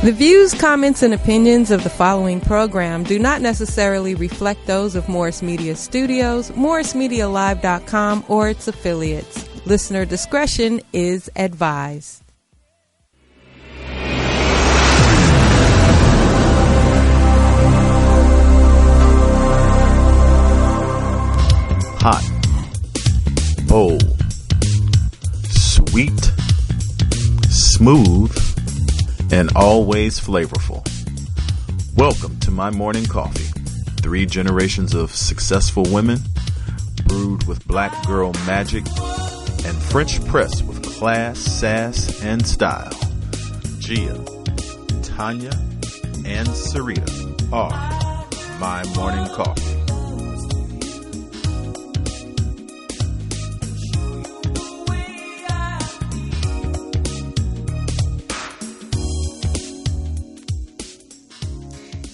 The views, comments, and opinions of the following program do not necessarily reflect those of Morris Media Studios, MorrisMediaLive.com, or its affiliates. Listener discretion is advised. Hot, bold, sweet, smooth, and always flavorful. Welcome to my morning coffee. 3 generations of successful women, brewed with black girl magic, and French press with class, sass, and style. Gia, Tonya, and Syreeta are my morning coffee.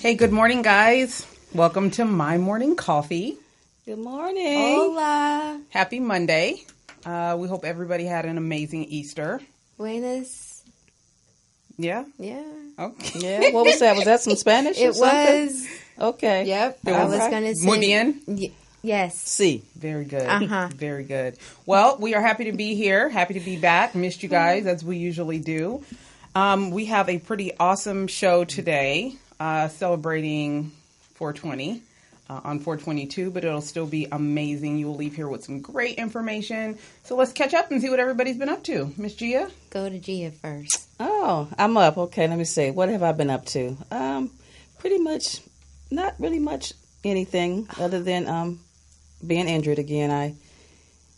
Hey, good morning, guys. Welcome to My Morning Coffee. Good morning. Hola. Happy Monday. We hope everybody had an amazing Easter. Buenas. Yeah? Yeah. Okay. Yeah. What was that? Was that some Spanish? It was. Okay. Yep. It I was was right. going to say. Muy bien? Yes. Sí. Very good. Uh-huh. Very good. Well, we are happy to be here. Happy to be back. Missed you guys, as we usually do. We have a pretty awesome show today. Celebrating 420 on 422, but it'll still be amazing. You will leave here with some great information. So let's catch up and see what everybody's been up to. Miss Gia? Go to Gia first. Oh, I'm up. Okay, let me see. What have I been up to? Pretty much, not really much anything other than being injured again. I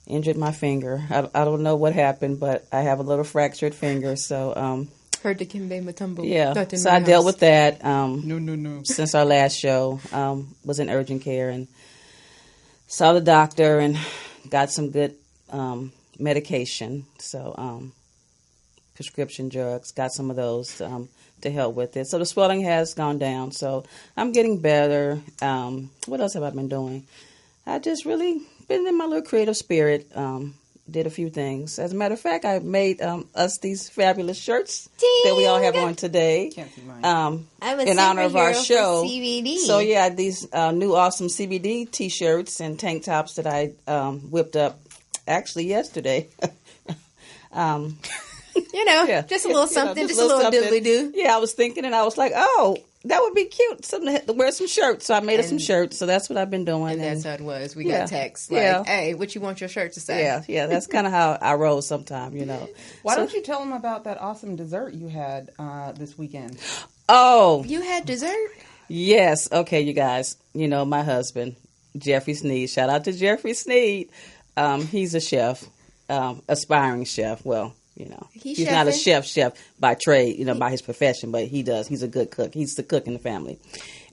injured my finger. I don't know what happened, but I have a little fractured finger, so... Heard the Kimbe Matumbo. Yeah, so I dealt with that No. since our last show. Was in urgent care and saw the doctor and got some good medication. So prescription drugs, got some of those to help with it. So the swelling has gone down. So I'm getting better. What else have I been doing? I just really been in my little creative spirit. Did a few things. As a matter of fact, I made us these fabulous shirts that we all have on today. Can't see mine. I'm a in honor of our superhero show. for CBD. So yeah, these new awesome CBD t-shirts and tank tops that I whipped up actually yesterday. Yeah. Just a little something, just just a little something. diddly-do. Yeah, I was thinking and I was like, oh, that would be cute. Something to wear some shirts. So I made us some shirts. So that's what I've been doing. And that's how it was. We Yeah. got texts like, Yeah. hey, what you want your shirt to say? Yeah, that's kind of how I roll sometime, Why don't you tell them about that awesome dessert you had this weekend? Oh, You had dessert? yes. Okay, you guys. My husband, Jeffrey Sneed. Shout out to Jeffrey Sneed. He's a chef, aspiring chef. Well, he's not a chef by trade, by his profession, but he's a good cook. He's the cook in the family.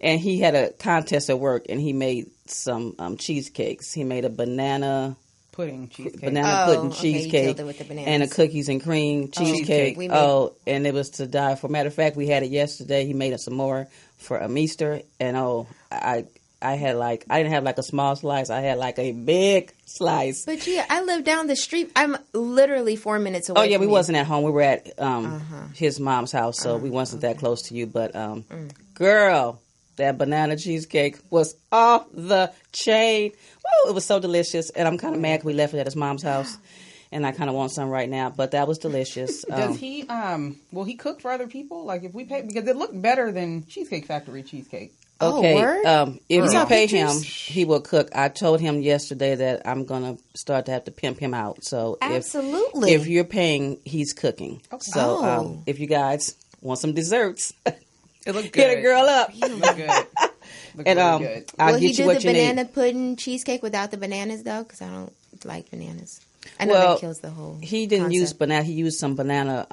And he had a contest at work, and he made some cheesecakes. He made a banana pudding cheesecake. Pudding Okay, you cheesecake killed it with the bananas. and a cookies and cream cheesecake. And it was to die for. Matter of fact, we had it yesterday. He made us some more for Easter, and I didn't have like a small slice. I had like a big slice. But yeah, I live down the street. I'm literally 4 minutes away. Oh yeah, from we you. wasn't at home. We were at his mom's house, so we wasn't that close to you. But girl, that banana cheesecake was off the chain. Woo, it was so delicious, and I'm kind of mad we left it at his mom's house, and I kind of want some right now. But that was delicious. Does he? Will he cook for other people? Like if we pay, because it looked better than Cheesecake Factory cheesecake. Okay, word? If you pay him, pictures? he will cook. I told him yesterday that I'm gonna start to have to pimp him out. So Absolutely. if you're paying, he's cooking. Okay. So if you guys want some desserts, It looked good. hit a girl up. It looked good. Looked And really good. I'll Will get he you do what the you banana need. pudding cheesecake without the bananas though? Because I don't like bananas. I know Well, that kills the whole. He didn't use concept. banana. He used some banana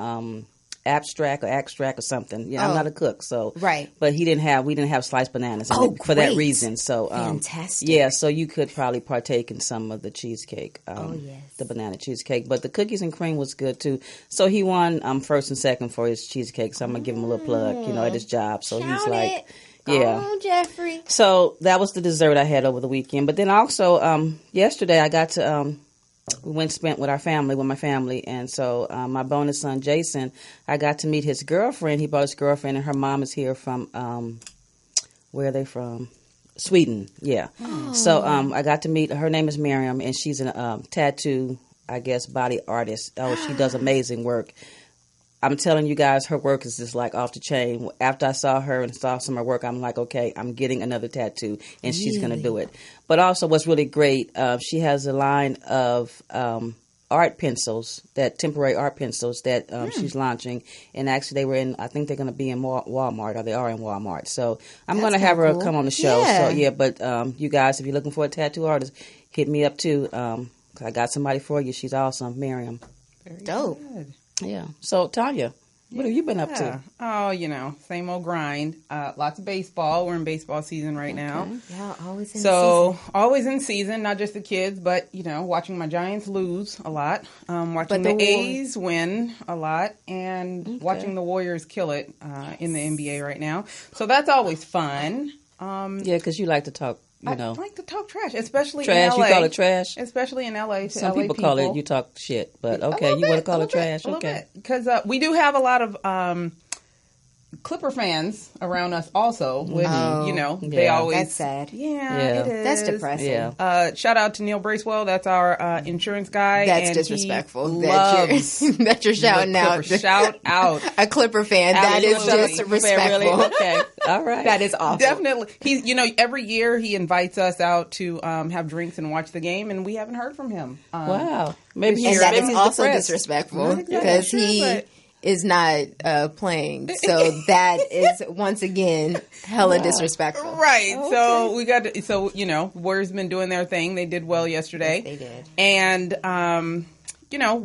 extract or something. Yeah, I'm not a cook, so Right. But we didn't have sliced bananas for that great. reason. So Fantastic. Yeah, so you could probably partake in some of the cheesecake. Yes. The banana cheesecake, but the cookies and cream was good too. So he won first and second for his cheesecake. So I'm gonna give him a little plug, at his job. So he's Count like, it. yeah. Go on, Jeffrey. So that was the dessert I had over the weekend. But then also yesterday I got to we went and spent with my family. And so my bonus son, Jason, I got to meet his girlfriend. He brought his girlfriend, and her mom is here from, where are they from? Sweden, yeah. Oh. So I got to meet, her name is Miriam, and she's a tattoo, I guess, body artist. Oh, she does amazing work. I'm telling you guys, her work is just like off the chain. After I saw her and saw some of her work, I'm like, okay, I'm getting another tattoo, and she's going to do it. But also what's really great, she has a line of art pencils, that temporary art pencils that she's launching. And actually they were in, I think they're going to be in Walmart, or they are in Walmart. So I'm going to have her come on the show. Yeah. So, yeah, but you guys, if you're looking for a tattoo artist, hit me up too. I got somebody for you. She's awesome, Miriam. Very dope. Good. Yeah. So, Tonya, what have you been up to? Oh, same old grind. Lots of baseball. We're in baseball season right now. Yeah, always in season. So, always in season, not just the kids, but, watching my Giants lose a lot, watching the A's win a lot, and watching the Warriors kill it in the NBA right now. So, that's always fun. Yeah, because you like to talk. I like to talk trash, especially trash. in LA. You call it trash? Especially in LA. Some people call it you talk shit, but okay, you want to call it trash? Okay. Because we do have a lot of Clipper fans around us also. With, they always... That's sad. Yeah, it is. That's depressing. Yeah. Shout out to Neil Bracewell. That's our insurance guy. That's and disrespectful. That you're shouting out. Shout out. A Clipper fan. That is disrespectful. Really? Okay. All right. That is awful. Definitely. He's, every year he invites us out to have drinks and watch the game, and we haven't heard from him. Wow. And that is also disrespectful because he is not playing. So that is, once again, hella disrespectful. Right. Okay. So Warriors been doing their thing. They did well yesterday. Yes, they did. And,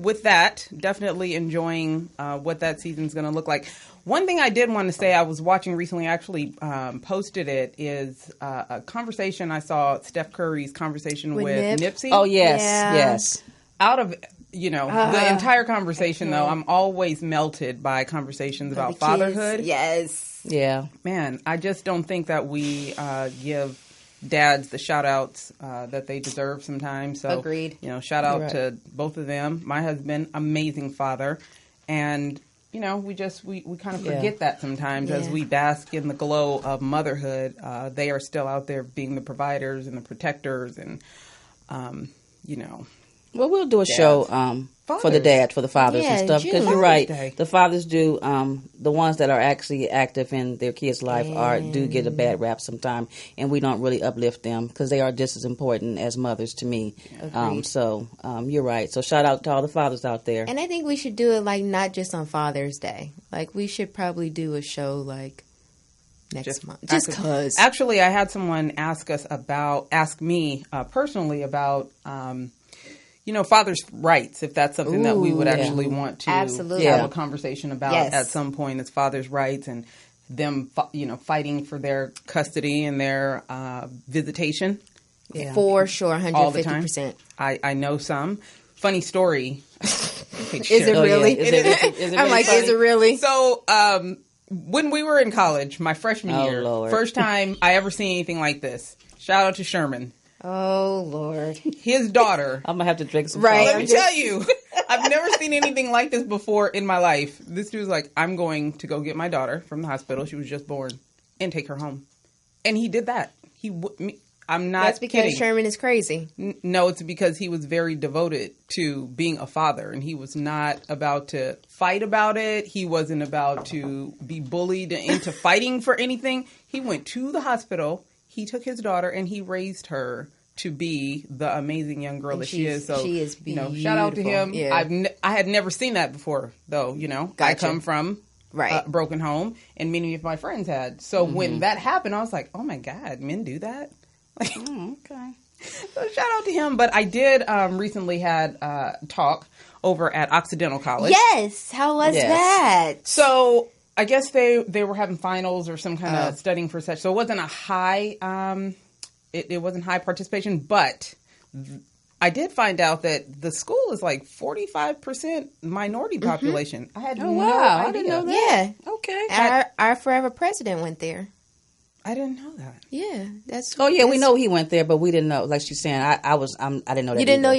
with that, definitely enjoying what that season's going to look like. One thing I did want to say, I was watching recently, I actually posted it, is a conversation I saw, Steph Curry's conversation with Nipsey. Oh, yes, yes. Out of... the entire conversation, though, I'm always melted by conversations about fatherhood. Yes. Yeah. Man, I just don't think that we give dads the shout-outs that they deserve sometimes. So, agreed. Shout out to both of them. My husband, amazing father. And, we kind of forget that sometimes as we bask in the glow of motherhood. They are still out there being the providers and the protectors and, Well, we'll do a show for the fathers and stuff. Because you're right, the fathers do, the ones that are actually active in their kids' life do get a bad rap sometime, and we don't really uplift them because they are just as important as mothers to me. You're right. So shout out to all the fathers out there. And I think we should do it not just on Father's Day. We should probably do a show next month. Just because. Actually, I had someone ask me personally about. Father's rights, if that's something that we would actually want to have a conversation about at some point, is father's rights and them, fighting for their custody and their visitation. Yeah. For sure, 150%. All the time. I know some. Funny story. Is it really? Is it I'm like, funny? Is it really? So, when we were in college, my freshman year, Lord. first time I ever seen anything like this. Shout out to Sherman. Oh, Lord. His daughter. I'm going to have to drink some coffee. Let me tell you, I've never seen anything like this before in my life. This dude's like, I'm going to go get my daughter from the hospital. She was just born. And take her home. And he did that. I'm not That's because kidding. Sherman is crazy. No, it's because he was very devoted to being a father. And he was not about to fight about it. He wasn't about to be bullied into fighting for anything. He went to the hospital. He took his daughter and he raised her to be the amazing young girl that she is. So, she is beautiful. Shout out to him. Yeah. I had never seen that before, though. Gotcha. I come from a broken home, and many of my friends had. So when that happened, I was like, oh my God, men do that? Okay. So shout out to him. But I did recently had talk over at Occidental College. Yes. How was that? So I guess they were having finals or some kind of studying for such. So it wasn't a high, it wasn't high participation, but I did find out that the school is 45% minority population. I had no idea. I didn't know that. Yeah. Okay. Our forever president went there. I didn't know that. Yeah, that's. Oh yeah, we know he went there, but we didn't know. Like she's saying, I didn't know that. You didn't know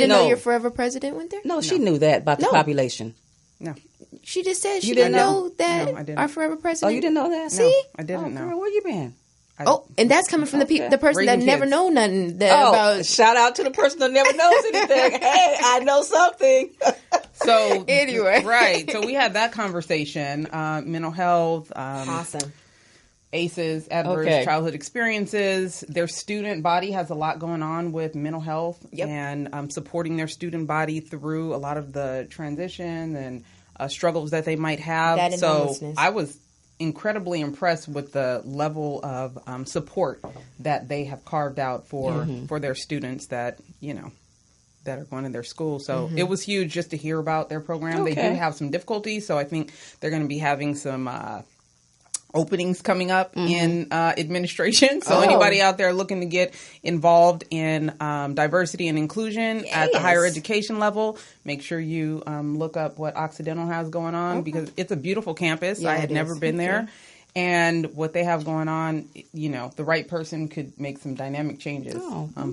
know your forever president went there? No, she knew that about the population. No. She just said she didn't know that I didn't. our forever president. Oh, you didn't know that? See? No, I didn't know. Girl, where you been? And that's coming from the person Raising that never kids. know nothing about. Shout out to the person that never knows anything. Hey, I know something. So Anyway. Right. So we had that conversation. Mental health. Awesome. ACEs, adverse childhood experiences. Their student body has a lot going on with mental health and supporting their student body through a lot of the transition and struggles that they might have. That and homelessness. I was incredibly impressed with the level of support that they have carved out for their students that, that are going to their school. So it was huge just to hear about their program. They do have some difficulties, so I think they're going to be having some openings coming up in administration. So anybody out there looking to get involved in diversity and inclusion at the higher education level, make sure you look up what Occidental has going on because it's a beautiful campus. I had never been there. And what they have going on, the right person could make some dynamic changes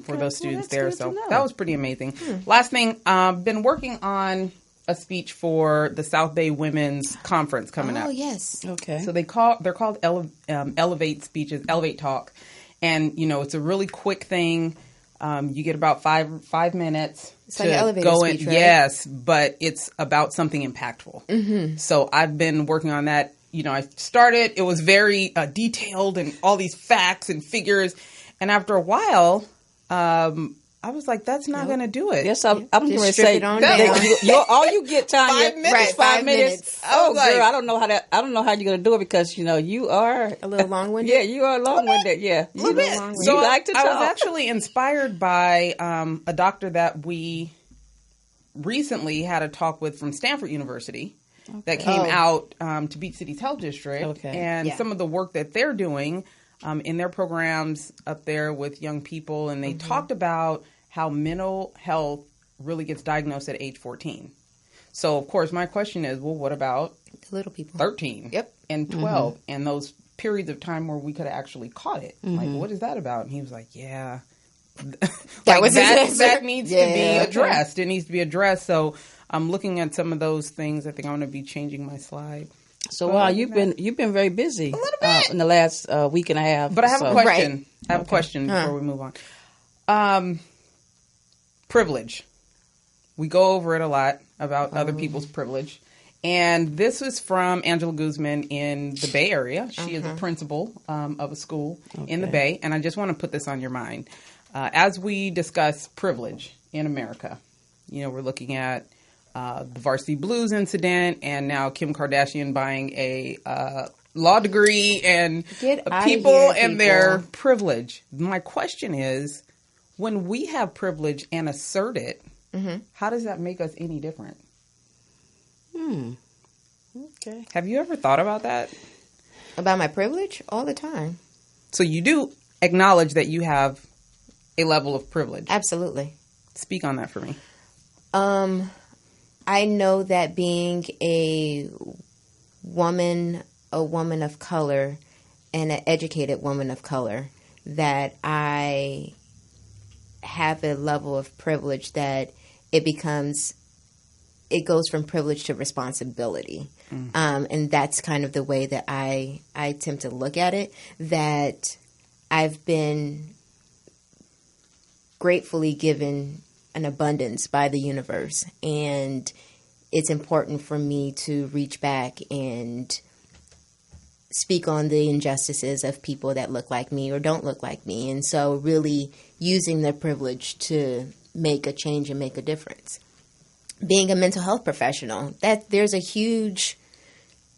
for those students there. So that was pretty amazing. Last thing, been working on a speech for the South Bay Women's Conference coming up. Oh, yes. Okay. So they're called Elevate speeches, Elevate Talk. And, it's a really quick thing. You get about five minutes it's to like an elevator go speech, in. right? Yes, but it's about something impactful. So I've been working on that. I started, it was very detailed and all these facts and figures. And after a while, I was like, that's not going to do it. Yes, I'm going to say all you get, Tonya, 5 minutes. is 5 minutes. Oh, girl, I don't know how you're going to do it because you are a little long-winded. Yeah, you are long-winded. Yeah, a little bit. So So like to talk. I was actually inspired by a doctor that we recently had a talk with from Stanford University that came out to Beach City's Health District, and some of the work that they're doing in their programs up there with young people, and they talked about how mental health really gets diagnosed at age 14. So, of course, my question is, well, what about the little people? 13 and 12 and those periods of time where we could have actually caught it? Like, what is that about? And he was like, that needs to be addressed. It needs to be addressed. So I'm looking at some of those things. I think I'm going to be changing my slide. So wow, you've been very busy a little bit in the last week and a half. But I have a question. Right. I have a question before we move on. Privilege. We go over it a lot about other people's privilege. And this was from Angela Guzman in the Bay Area. She is a principal of a school in the Bay. And I just want to put this on your mind. As we discuss privilege in America, we're looking at the Varsity Blues incident and now Kim Kardashian buying a law degree and people and their privilege. My question is, when we have privilege and assert it, how does that make us any different? Okay. Have you ever thought about that? About my privilege? All the time. So you do acknowledge that you have a level of privilege? Absolutely. Speak on that for me. I know that being a woman of color, and an educated woman of color, that I have a level of privilege that it goes from privilege to responsibility. And that's kind of the way that I attempt to look at it, that I've been gratefully given an abundance by the universe, and it's important for me to reach back and speak on the injustices of people that look like me or don't look like me. And so really using the privilege to make a change and make a difference. Being a mental health professional, that there's a huge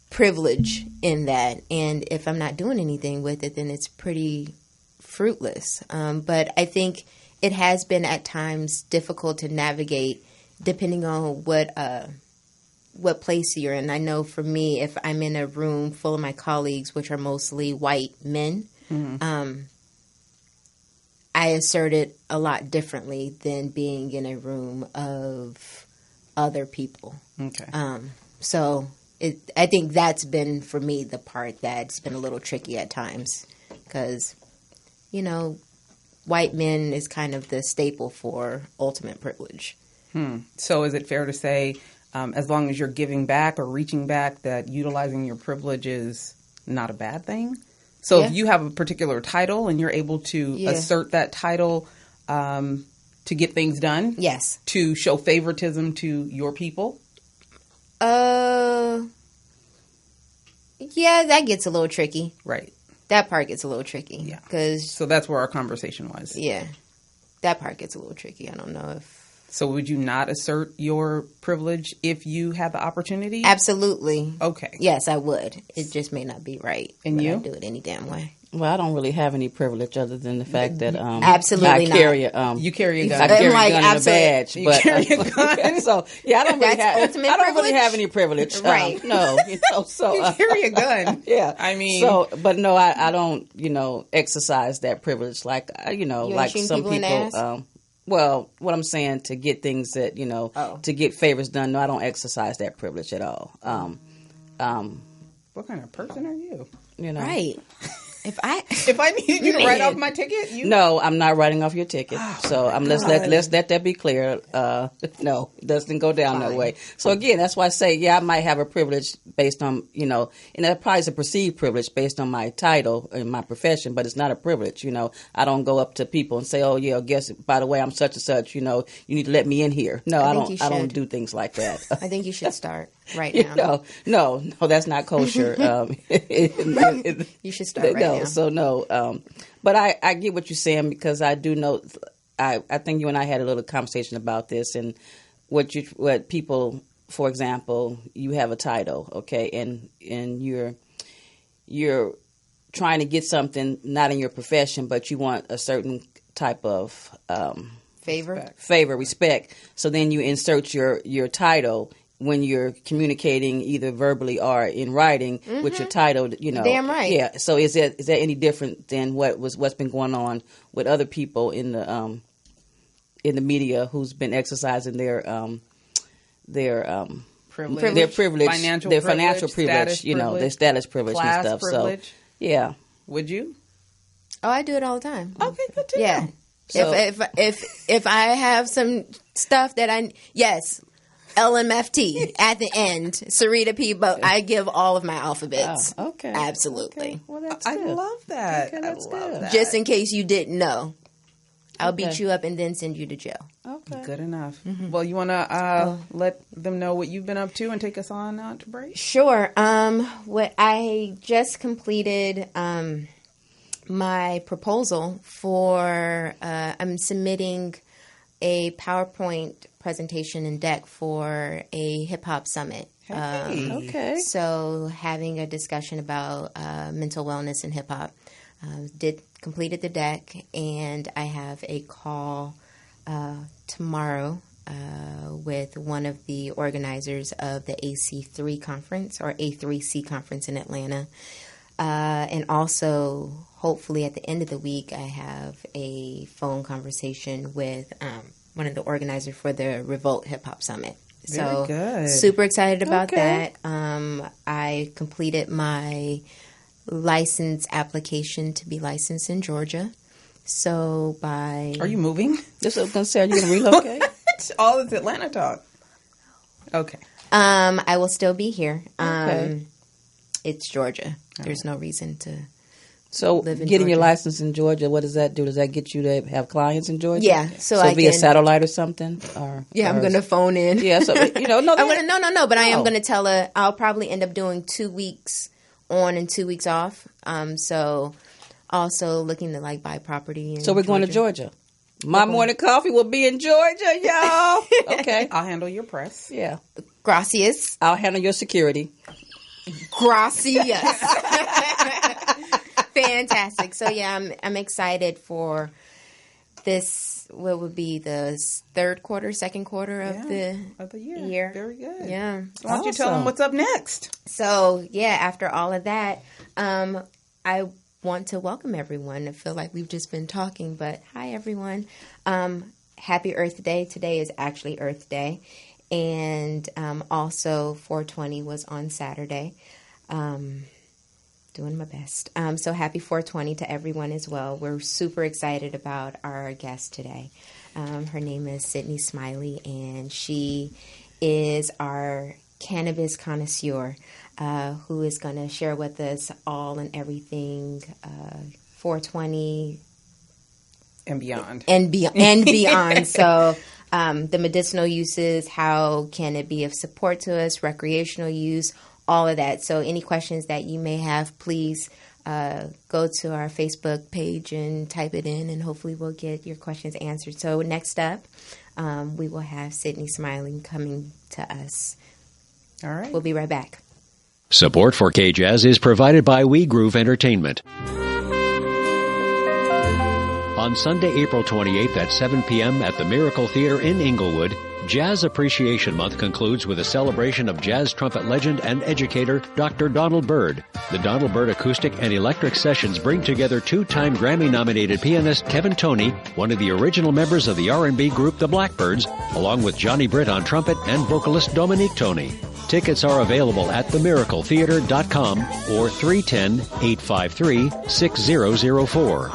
privilege in that. And if I'm not doing anything with it, then it's pretty fruitless. But I think it has been at times difficult to navigate depending on what place you're in. I know for me, if I'm in a room full of my colleagues, which are mostly white men, I assert it a lot differently than being in a room of other people. Okay. So I think that's been, for me, the part that's been a little tricky at times. because, white men is kind of the staple for ultimate privilege. So is it fair to say, as long as you're giving back or reaching back, that utilizing your privilege is not a bad thing? So if you have a particular title and you're able to assert that title to get things done? Yes. To show favoritism to your people? Yeah, that gets a little tricky. Right. That part gets a little tricky. Yeah. So that's where our conversation was. Yeah. That part gets a little tricky. I don't know if... So would you not assert your privilege if you had the opportunity? Absolutely. Okay. Yes, I would. It just may not be right. And you? I'd do it any damn way. Well, I don't really have any privilege other than the fact that absolutely I carry you carry a gun. I carry a gun and a absolutely. badge. You But carry a gun. so yeah, I don't really ultimate I don't really privilege? have any privilege. Right. No. So You carry a gun. yeah. I mean, but no, I don't exercise that privilege like like shooting some people in the people. Well, what I'm saying, to get things that to get favors done. No, I don't exercise that privilege at all. what kind of person are you? Right. If I needed you to write off my ticket, No, I'm not writing off your ticket. So let's let that be clear. No, it doesn't go down that way. So again, that's why I say, I might have a privilege based on, and that probably is a perceived privilege based on my title and my profession, but it's not a privilege. I don't go up to people and say, oh yeah, guess by the way, I'm such and such. You need to let me in here. No, I don't do things like that. I think you should start right now. No, that's not kosher. You should start right now. So no, but I get what you're saying, because I do know. I think you and I had a little conversation about this, and what people, for example, you have a title, okay, and you're trying to get something not in your profession, but you want a certain type of favor, respect. So then you insert your title when you're communicating either verbally or in writing with your title, Damn right. Yeah. So is that any different than what's been going on with other people in the media who's been exercising their privilege, financial their privilege, financial privilege, their status privilege class and stuff. privilege. So yeah. Would you? Oh, I do it all the time. Okay, good to Yeah. know. So, if I have some stuff that LMFT at the end, Syreeta P. But I give all of my alphabets. Oh, okay. Absolutely. Okay. Well, that's I good. love that. Okay, that's I love good. that. Just in case you didn't know, I'll Okay. beat you up and then send you to jail. Okay. Good enough. Well, you want to let them know what you've been up to and take us on out to break? Sure. What I just completed my proposal for I'm submitting a PowerPoint presentation and deck for a hip hop summit. Okay. So having a discussion about mental wellness and hip hop. Completed the deck, and I have a call tomorrow with one of the organizers of the AC3 conference or A3C conference in Atlanta. And also, hopefully at the end of the week, I have a phone conversation with one of the organizers for the Revolt Hip Hop Summit. Very good. Super excited about Okay. that. I completed my license application to be licensed in Georgia. So by... Are you moving? This is going to say, are you going to relocate? All this Atlanta talk. Okay. I will still be here. Okay. It's Georgia. There's no reason to... So live in getting your Georgia. license in Georgia, what does that do? Does that get you to have clients in Georgia? Yeah, so so I via can- satellite or something? Or I'm going to phone in. Yeah, so, no. I'm gonna, no, but I am No. going to tell her I'll probably end up doing 2 weeks on and 2 weeks off. So also looking to buy property. So we're going to Georgia. My morning coffee will be in Georgia, y'all. Okay. I'll handle your press. Yeah. Gracias. I'll handle your security. Gracias. Fantastic. So yeah, I'm excited for this. What would be the second quarter of the year? Very good. Yeah. So why don't you tell them what's up next? So yeah, after all of that, I want to welcome everyone. I feel like we've just been talking, but hi everyone. Happy Earth Day. Today is actually Earth Day. And also 420 was on Saturday. Doing my best. So happy 420 to everyone as well. We're super excited about our guest today. Her name is Sydney Smiley, and she is our cannabis connoisseur who is going to share with us all and everything 420 and beyond. And beyond. So the medicinal uses, how can it be of support to us, recreational use, all of that. So any questions that you may have, please go to our Facebook page and type it in, and hopefully we'll get your questions answered. So next up, we will have Sydney Smiling coming to us. All right. We'll be right back. Support for K-Jazz is provided by We Groove Entertainment. On Sunday, April 28th at 7 p.m. at the Miracle Theater in Inglewood, Jazz Appreciation Month concludes with a celebration of jazz trumpet legend and educator Dr. Donald Byrd. The Donald Byrd Acoustic and Electric Sessions bring together two-time Grammy-nominated pianist Kevin Toney, one of the original members of the R&B group The Blackbirds, along with Johnny Britt on trumpet and vocalist Dominique Toney. Tickets are available at themiracletheater.com or 310-853-6004.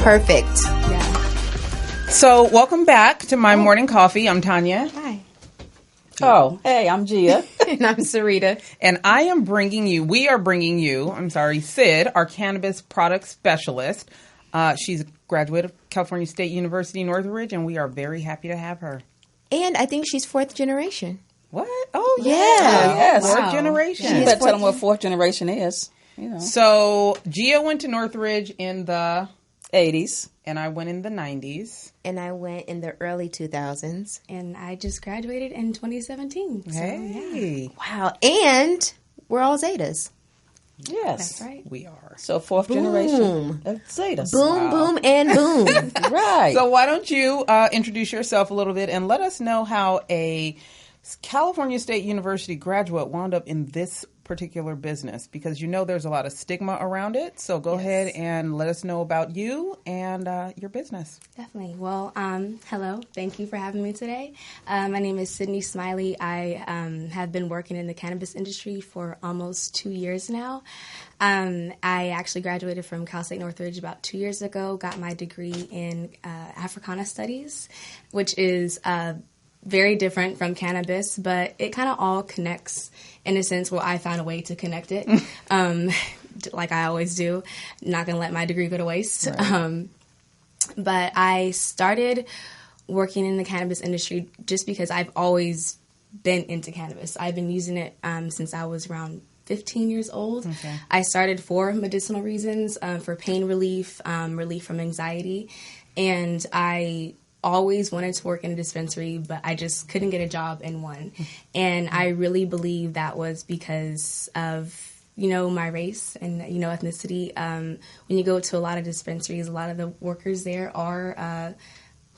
Perfect. Yeah. So, welcome back to my morning coffee. I'm Tonya. Hi. Oh, hey, I'm Gia. And I'm Syreeta. And we are bringing you, Sid, our cannabis product specialist. She's a graduate of California State University, Northridge, and we are very happy to have her. And I think she's fourth generation. What? Oh, Yeah. Yes. Fourth Wow. generation. You better tell them what fourth generation is. You know, So, Gia went to Northridge in the 80s. and I went in the 90s. And I went in the early 2000s. And I just graduated in 2017. So, Hey. Wow. And we're all Zetas. Yes. That's right. We are. So fourth generation of Zetas. Boom, boom, and boom. Right. So why don't you introduce yourself a little bit and let us know how a California State University graduate wound up in this particular business? Because you know there's a lot of stigma around it. So go ahead and let us know about you and your business. Definitely. Well, hello. Thank you for having me today. My name is Sydney Smiley. I have been working in the cannabis industry for almost 2 years now. I actually graduated from Cal State Northridge about 2 years ago, got my degree in Africana Studies, which is very different from cannabis, but it kind of all connects in a sense where I found a way to connect it, like I always do. Not going to let my degree go to waste. Right. But I started working in the cannabis industry just because I've always been into cannabis. I've been using it since I was around 15 years old. Okay. I started for medicinal reasons, for pain relief, relief from anxiety, and I always wanted to work in a dispensary, but I just couldn't get a job in one. And I really believe that was because of, my race and, ethnicity. When you go to a lot of dispensaries, a lot of the workers there are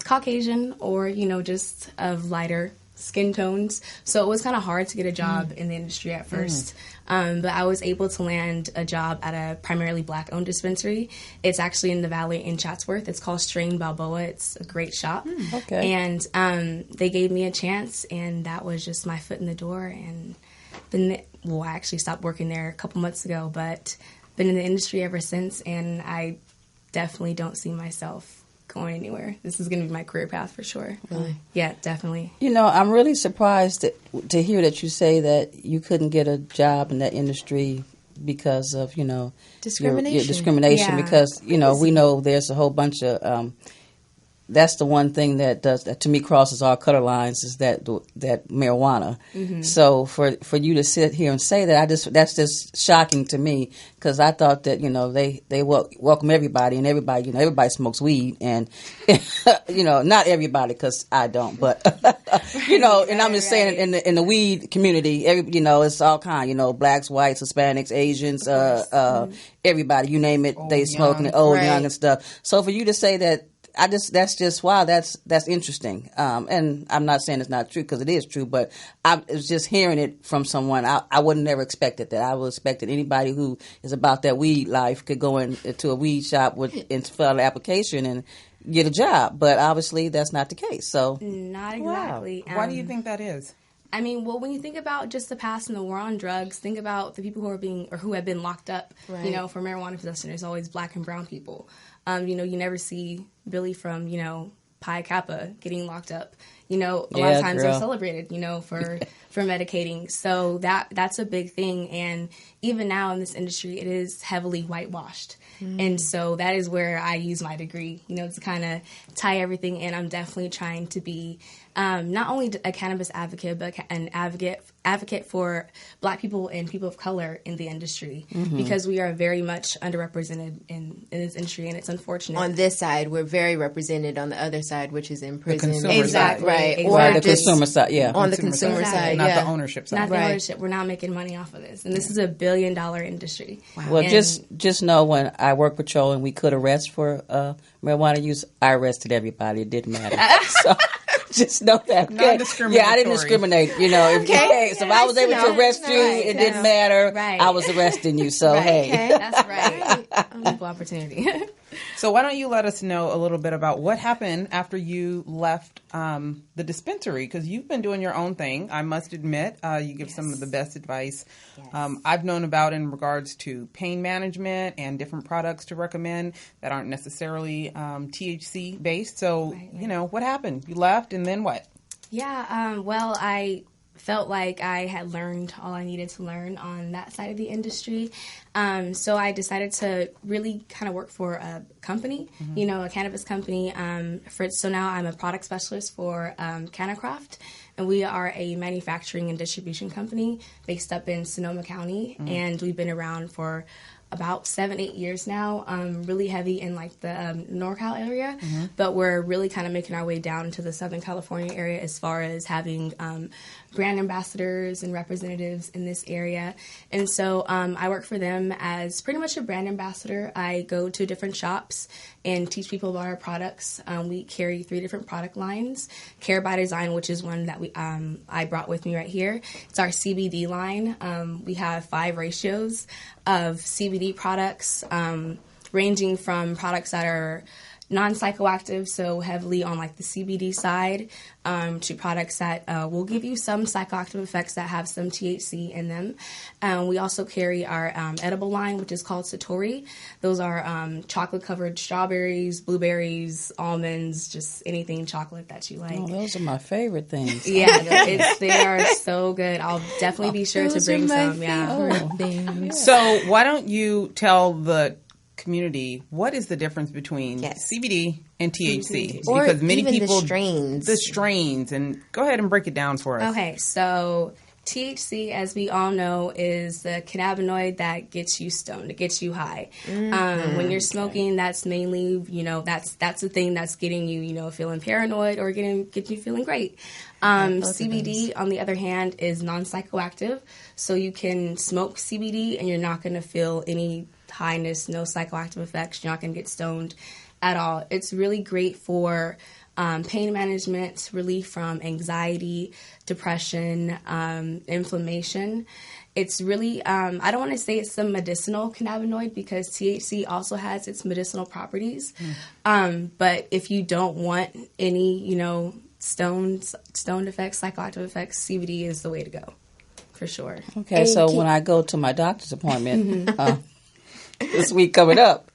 Caucasian or, just of lighter skin tones. So it was kind of hard to get a job in the industry at first. But I was able to land a job at a primarily Black-owned dispensary. It's actually in the Valley in Chatsworth. It's called Strain Balboa. It's a great shop. Okay. And they gave me a chance, and that was just my foot in the door. And I actually stopped working there a couple months ago, but been in the industry ever since, and I definitely don't see myself going anywhere. This is going to be my career path for sure. Really? Yeah, definitely. I'm really surprised to hear that you say that you couldn't get a job in that industry because of, discrimination. Your discrimination. Yeah. Because, we know there's a whole bunch of that's the one thing that to me crosses all color lines is that marijuana. Mm-hmm. So for you to sit here and say that, that's just shocking to me, because I thought that they welcome everybody, and everybody smokes weed, and not everybody, because I don't, but and I'm just saying in the weed community, it's all kind, blacks, whites, Hispanics, Asians, everybody, you name it, they smoking it, old, young, and stuff. So for you to say that, that's just wow. That's interesting. And I'm not saying it's not true, because it is true, but I was just hearing it from someone. I would have never expected that. I would have expected anybody who is about that weed life could go into a weed shop and fill out an application and get a job. But obviously that's not the case. So not exactly. Wow. Why do you think that is? I mean, well, when you think about just the past and the war on drugs, think about the people who have been locked up, right, for marijuana possession. There's always Black and brown people. You never see Billy from, Pi Kappa getting locked up. A lot of times they're celebrated, for medicating. So that's a big thing. And even now in this industry, it is heavily whitewashed. And so that is where I use my degree, to kind of tie everything in. I'm definitely trying to be not only a cannabis advocate, but an advocate for Black people and people of color in the industry, because we are very much underrepresented in this industry, and it's unfortunate. On this side, we're very represented. On the other side, which is in prison. Exactly. Right. Exactly. Or the consumer side, yeah. On the consumer side, not the ownership side. Not the ownership. We're not making money off of this. And this is $1 billion industry. Wow. Well, just know, when I work patrol and we could arrest for marijuana use, I arrested everybody. It didn't matter. So just know that. Okay? Yeah, I didn't discriminate. So if I was able to arrest you, it didn't matter. Right. I was arresting you. So, hey. Okay. That's right. Equal opportunity. So why don't you let us know a little bit about what happened after you left the dispensary? Because you've been doing your own thing. I must admit, you give some of the best advice I've known about in regards to pain management and different products to recommend that aren't necessarily THC based. So, what happened? You left, and then what? Yeah, well, I felt like I had learned all I needed to learn on that side of the industry. So I decided to really kind of work for a company, a cannabis company. So now I'm a product specialist for Canacraft, and we are a manufacturing and distribution company based up in Sonoma County, and we've been around for about 7-8 years now, really heavy in like the NorCal area, but we're really kind of making our way down to the Southern California area as far as having brand ambassadors and representatives in this area. And so I work for them as pretty much a brand ambassador. I go to different shops and teach people about our products. We carry 3 different product lines. Care by Design, which is one that I brought with me right here. It's our CBD line. We have 5 ratios of CBD products, ranging from products that are non-psychoactive, so heavily on like the CBD side, to products that will give you some psychoactive effects that have some THC in them. We also carry our edible line, which is called Satori. Those are chocolate-covered strawberries, blueberries, almonds, just anything chocolate that you like. Oh, those are my favorite things. Yeah, they are so good. I'll definitely be sure to bring some. Yeah. So why don't you tell the community what is the difference between CBD and THC? Or because many even people the strains, and go ahead and break it down for us. Okay, so THC, as we all know, is the cannabinoid that gets you stoned, it gets you high. When you're smoking, that's mainly, that's the thing that's getting you, feeling paranoid or getting you feeling great. CBD, on the other hand, is non-psychoactive, so you can smoke CBD and you're not going to feel any highness, no psychoactive effects. You're not going to get stoned at all. It's really great for pain management, relief from anxiety, depression, inflammation. It's really, I don't want to say it's the medicinal cannabinoid because THC also has its medicinal properties. But if you don't want any, stoned effects, psychoactive effects, CBD is the way to go, for sure. Okay, and so when I go to my doctor's appointment this week coming up,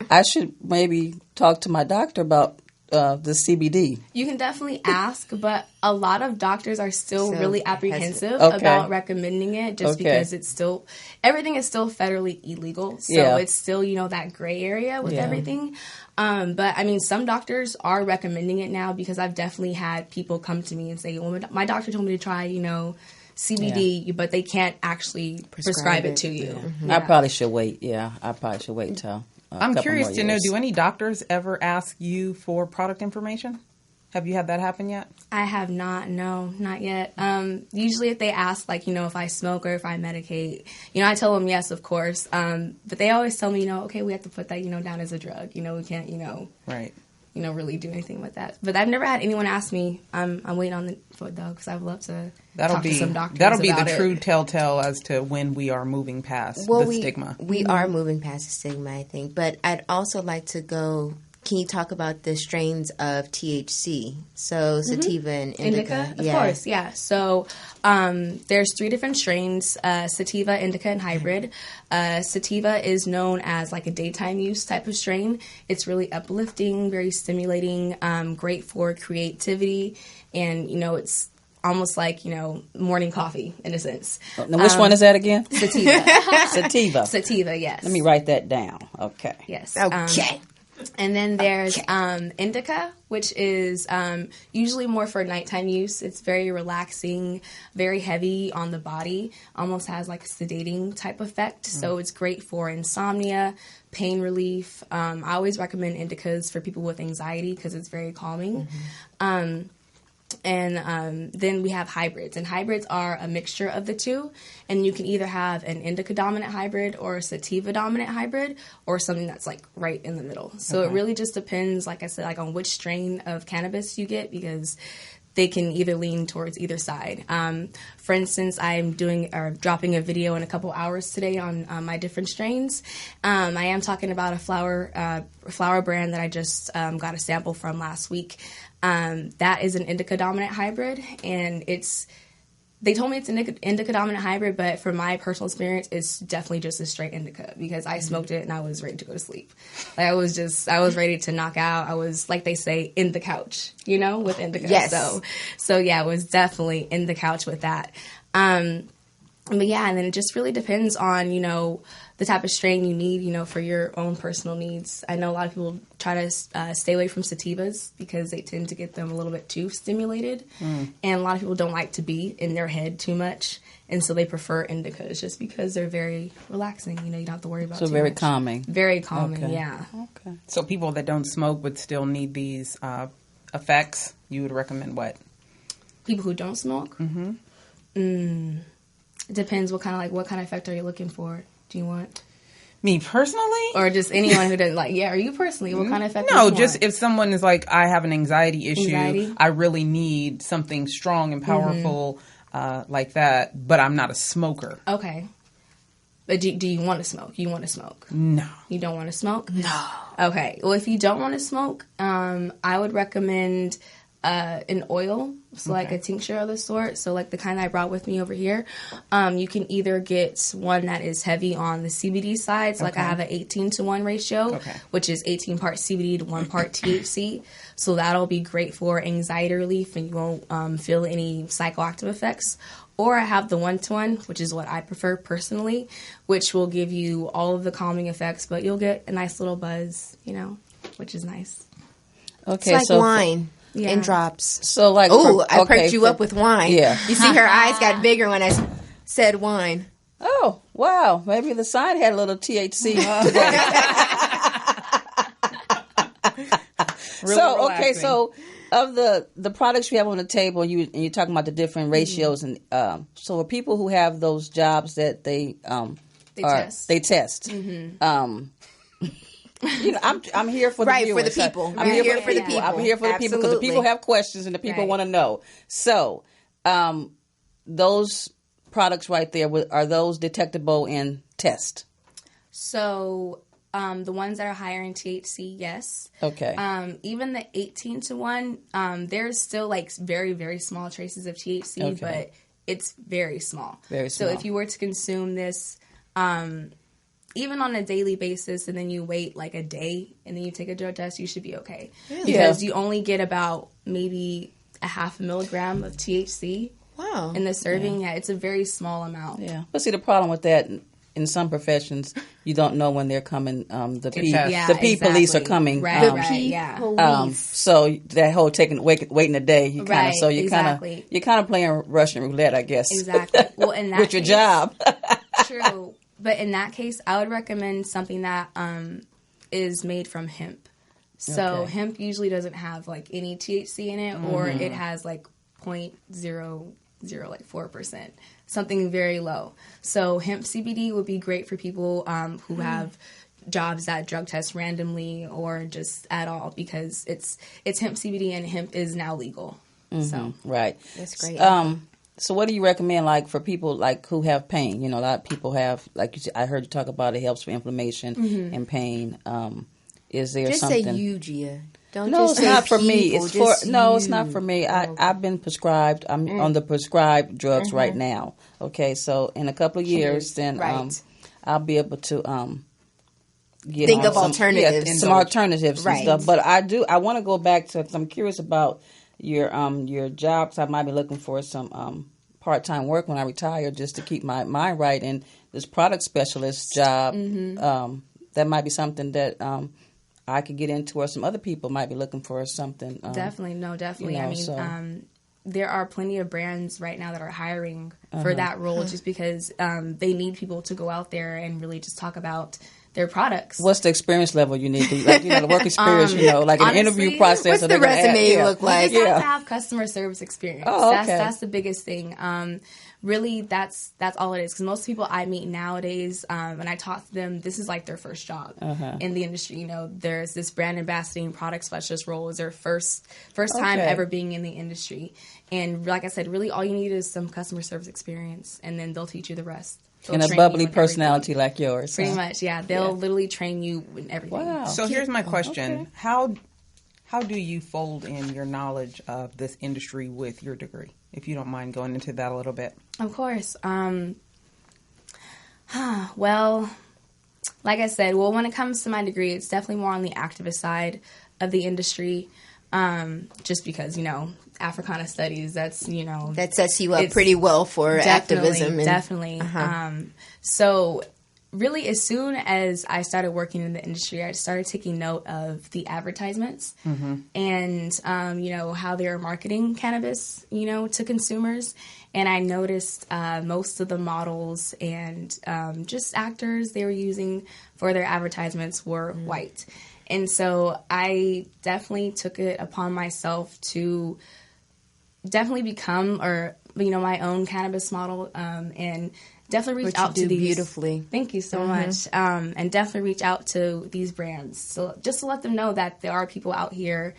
I should maybe talk to my doctor about the CBD. You can definitely ask, but a lot of doctors are still really apprehensive about recommending it just because everything is still federally illegal. So it's still, that gray area with everything. But I mean, some doctors are recommending it now because I've definitely had people come to me and say, well, my doctor told me to try, CBD, but they can't actually prescribe it to you. I probably should wait. I probably should wait till I'm curious to know, do any doctors ever ask you for product information? Have you had that happen yet? I have not. No, not yet. Usually if they ask, if I smoke or if I medicate, I tell them yes, of course. But they always tell me, okay, we have to put that, down as a drug. We can't, right. Really do anything with that. But I've never had anyone ask me. I'm waiting on for it, though, because I'd love to talk to some doctors That'll be about the it. true telltale as to when we are moving past the stigma. We are moving past the stigma, I think. But I'd also like to go... Can you talk about the strains of THC? So sativa and indica. Of course, yeah. So there's 3 different strains, sativa, indica, and hybrid. Sativa is known as like a daytime use type of strain. It's really uplifting, very stimulating, great for creativity, and, it's almost like, morning coffee in a sense. Now, which one is that again? Sativa. Sativa, yes. Let me write that down. Okay. Yes. Okay. And then there's indica, which is usually more for nighttime use. It's very relaxing, very heavy on the body, almost has like a sedating type effect. So it's great for insomnia, pain relief. I always recommend indicas for people with anxiety because it's very calming. And then we have hybrids, and hybrids are a mixture of the two, and you can either have an indica dominant hybrid or a sativa dominant hybrid or something that's like right in the middle. So it really just depends, like I said, like on which strain of cannabis you get, because they can either lean towards either side. For instance, I'm dropping a video in a couple hours today on my different strains. I am talking about a flower brand that I just got a sample from last week. That is an indica dominant hybrid, and they told me it's an indica dominant hybrid, but from my personal experience, it's definitely just a straight indica because I smoked it and I was ready to go to sleep. Like I was ready to knock out. I was, like they say, in the couch, with indica. Yes. So yeah, it was definitely in the couch with that. But yeah, and then it just really depends on, the type of strain you need, for your own personal needs. I know a lot of people try to stay away from sativas because they tend to get them a little bit too stimulated. And a lot of people don't like to be in their head too much. And so they prefer indicas just because they're very relaxing. You don't have to worry about too very much. calming. Very calming, yeah. Okay. So people that don't smoke but still need these effects, you would recommend what? People who don't smoke? It depends what kind of effect are you looking for? Do you want? Me personally? Or just anyone who doesn't like, are you personally? What kind of effect? No, just if someone is like, I have an anxiety issue, Anxiety? I really need something strong and powerful like that, but I'm not a smoker. Okay. But do you want to smoke? You want to smoke? No. You don't want to smoke? No. Okay. Well, if you don't want to smoke, I would recommend an oil, so like a tincture of the sort, so like the kind that I brought with me over here. You can either get one that is heavy on the CBD side, so like I have an 18-to-1 ratio, which is 18 parts CBD to 1 part THC. So that'll be great for anxiety relief, and you won't feel any psychoactive effects. Or I have the 1-to-1, which is what I prefer personally, which will give you all of the calming effects, but you'll get a nice little buzz, which is nice. Okay, it's like wine. Yeah. In drops. So like, I perked you up with wine. Yeah. You see her eyes got bigger when I said wine. Oh, wow. Maybe the sign had a little THC today. Really so of the products you have on the table, and you're talking about the different ratios, and so for people who have those jobs that they test. Mm-hmm. I'm here for the viewers. For the people. I'm here for the people. I'm here for the people because the people have questions and the people want to know. So, those products right there, are those detectable in test? So, the ones that are higher in THC, yes. Okay. Even the 18-to-1, there's still like very, very small traces of THC, but it's very small. Very small. So if you were to consume this, even on a daily basis, and then you wait like a day, and then you take a drug test, you should be okay. Really? Because you only get about maybe a 0.5 milligram of THC. Wow. In the serving. Yeah, it's a very small amount. Yeah. But see, the problem with that, in some professions, you don't know when they're coming. The police are coming. Right, police. So that whole waiting a day, you kind of you're kind of playing Russian roulette, I guess. Exactly. Well, in that with your job. True. But in that case, I would recommend something that is made from hemp. So hemp usually doesn't have like any THC in it, or it has like 0.004%, something very low. So hemp CBD would be great for people who have jobs that drug test randomly or just at all, because it's hemp CBD, and hemp is now legal. So right, that's great. So what do you recommend, like, for people like who have pain? A lot of people have, like you said, I heard you talk about it helps for inflammation and pain. Is there just something? Just say you, Gia. Don't no, just it's say not for people, me. It's for you. It's not for me. I've been prescribed. I'm on the prescribed drugs right now. Okay, so in a couple of years, then I'll be able to think of alternatives, some alternatives and stuff. But I want to go back to. I'm curious about your jobs. I might be looking for some part-time work when I retire, just to keep my mind right. And this product specialist job, that might be something that I could get into, or some other people might be looking for something. Definitely. I mean, there are plenty of brands right now that are hiring for that role, just because they need people to go out there and really just talk about their products. What's the experience level you need? The work experience, like honestly, an interview process. What's the resume look like? You have to have customer service experience. Oh, okay. That's the biggest thing. Really, that's all it is. Because most people I meet nowadays, when I talk to them, this is like their first job in the industry. There's this brand ambassador, product specialist role is their first time ever being in the industry. And like I said, really all you need is some customer service experience, and then they'll teach you the rest. And a bubbly personality like yours. Pretty much, yeah. They'll literally train you in everything. Wow. So here's my question. Okay. How do you fold in your knowledge of this industry with your degree? If you don't mind going into that a little bit. Of course. Well, like I said, when it comes to my degree, it's definitely more on the activist side of the industry. Just because, Africana studies, that's, that sets you up pretty well for activism. Definitely. So really, as soon as I started working in the industry, I started taking note of the advertisements and, how they're marketing cannabis, to consumers. And I noticed most of the models and just actors they were using for their advertisements were white. And so I definitely took it upon myself to definitely become or my own cannabis model, and definitely reach Which you out to do these. beautifully. Thank you so much. And definitely reach out to these brands. So just to let them know that there are people out here